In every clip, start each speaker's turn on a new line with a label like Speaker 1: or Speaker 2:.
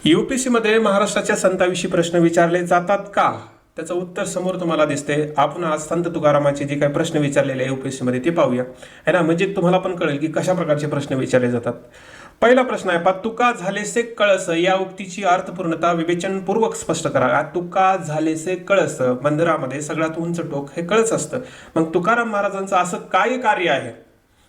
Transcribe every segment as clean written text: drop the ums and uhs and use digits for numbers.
Speaker 1: UPSC मध्ये महाराष्ट्राच्या संतांविषयी प्रश्न विचारले जातात का? त्याचं उत्तर समोर तुम्हाला दिसते. आपण आज संत तुकारामांचे जे काही प्रश्न विचारलेले आहे यूपीएससी मध्ये ते पाहूया, है ना. म्हणजे तुम्हाला पण कळेल की कशा प्रकारचे प्रश्न विचारले जातात. पहिला प्रश्न आहे, तुका झालेसे कळस या उक्तीची अर्थपूर्णता विवेचनपूर्वक स्पष्ट करा. तुका झालेसे कळस, मंदिरामध्ये सगळ्यात उंच टोक हे कळस असतं. मग तुकाराम महाराजांचं असं काय कार्य आहे,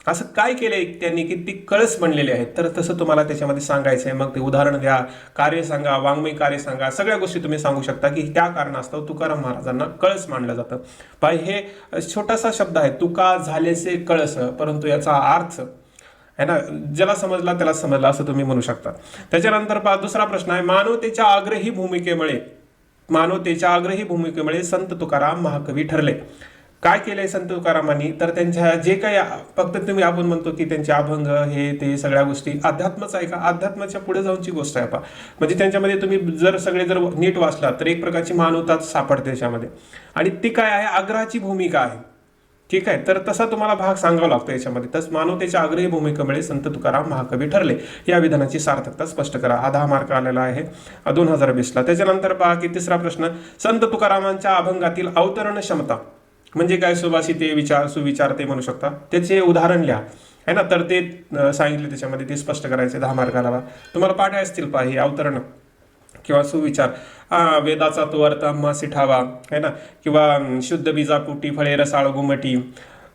Speaker 1: असं काय केलंय त्यांनी की ती कळस बनलेली आहेत? तर तसं तुम्हाला त्याच्यामध्ये सांगायचं आहे. मग ते उदाहरण द्या, कार्य सांगा, वाङ्मय कार्य सांगा, सगळ्या गोष्टी तुम्ही सांगू शकता की त्या कारणास्तव तुकाराम महाराजांना कळस मानलं जातं. पाय हे छोटासा शब्द आहे, तुका झालेसे कळस, परंतु याचा अर्थ है ना, ज्याला समजला त्याला समजला असं तुम्ही म्हणू शकता. त्याच्यानंतर दुसरा प्रश्न आहे, मानवतेच्या आग्रही भूमिकेमुळे संत तुकाराम महाकवी ठरले. काय केलंय संत तुकारामांनी? तर त्यांच्या जे काही फक्त तुम्ही आपण म्हणतो की त्यांचे अभंग हे ते सगळ्या गोष्टी अध्यात्मच आहे का? अध्यात्माच्या पुढे जाऊनची गोष्ट आहे पहा. म्हणजे त्यांच्यामध्ये तुम्ही जर नीट वाचला तर एक प्रकारची मानवताच सापडते त्याच्यामध्ये. आणि ती काय आहे? आग्रहाची भूमिका आहे. ठीक आहे, तर तसा तुम्हाला भाग सांगावा लागतो याच्यामध्ये. तस मानवतेच्या आग्रही भूमिकेमुळे संत तुकाराम महाकवी ठरले या विधानाची सार्थकता स्पष्ट करा. हा 10 मार्क आलेला आहे 2020ला. त्याच्यानंतर पहा की तिसरा प्रश्न, संत तुकारामांच्या अभंगातील अवतरण क्षमता म्हणजे काय? सुभाषिते, विचार, सुविचार ते म्हणू शकता. त्याचे उदाहरण लिहा, है ना. तर ते सांगितले त्याच्यामध्ये, ते स्पष्ट करायचे. 10 मार्काला तुम्हाला पाठ असतील पहा, हे अवतरण किंवा सुविचार. वेदाचा तो अर्थ आम्हासी ठावा, है ना, किंवा शुद्ध बीजा पोटी फळे रसाळ गुमटी.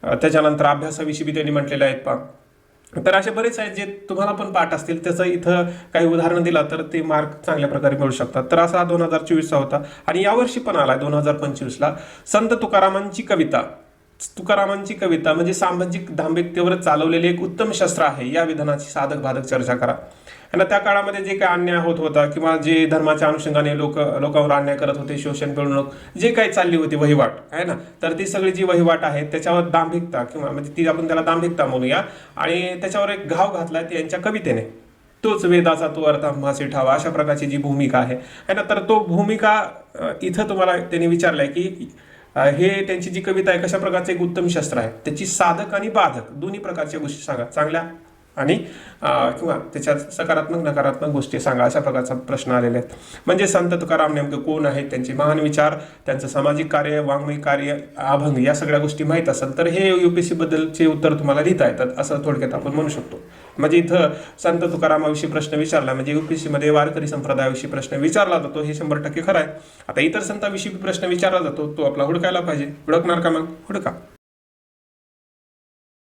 Speaker 1: त्याच्यानंतर अभ्यासाविषयी त्यांनी म्हटलेले आहेत पहा. तर असे बरेच आहेत जे तुम्हाला पण पाठ असतील. त्याचं इथं काही उदाहरण दिला तर ते मार्क चांगल्या प्रकारे मिळू शकतात. तर असा 2024चा होता. आणि यावर्षी पण आला 2025ला संत तुकारामांची कविता म्हणजे सामाजिक दांभिकतेवर चालवलेले एक उत्तम शस्त्र आहे या विधानाची साधक बाधक चर्चा करा. आणि त्या काळामध्ये जे काही अन्याय होत होता किंवा जे धर्माच्या अनुषंगाने लोकांवर अन्याय करत होते, शोषण, पिळवणूक, जे काही चालली होती वहिवाट, आहे ना, तर ती सगळी जी वहिवाट आहे त्याच्यावर दांभिकता किंवा म्हणजे ती आपण त्याला दांभिकता म्हणूया. आणि त्याच्यावर एक घाव घातला त्यांच्या कवितेने, तोच वेदाचा तो अर्थ आम्हासी ठावा, अशा प्रकारची जी भूमिका आहे ना. तर तो भूमिका इथं तुम्हाला त्यांनी विचारलंय की हे त्यांची जी कविता आहे कशा प्रकारचं एक उत्तम शस्त्र आहे. त्याची साधक आणि बाधक दोन्ही प्रकारच्या गोष्टी सांगा, चांगल्या आणि किंवा त्याच्यात सकारात्मक नकारात्मक गोष्टी सांगा, अशा प्रकारचा प्रश्न आलेले आहेत. म्हणजे संत तुकाराम नेमकं कोण आहेत, त्यांचे महान विचार, त्यांचं सामाजिक कार्य, वाङ्मय कार्य, अभंग या सगळ्या गोष्टी माहीत असेल तर हे यूपीएससी बद्दलचे उत्तर तुम्हाला लिहिता येतात असं थोडक्यात आपण म्हणू शकतो. म्हणजे इथं संत तुकारामाविषयी प्रश्न विचारला म्हणजे यूपीएससी मध्ये वारकरी संप्रदायाविषयी प्रश्न विचारला जातो, हे 100% खरं आहे. आता इतर संतांविषयी प्रश्न विचारला जातो, तो आपला हुडकायला पाहिजे. हुडकणार का? मग हुडका.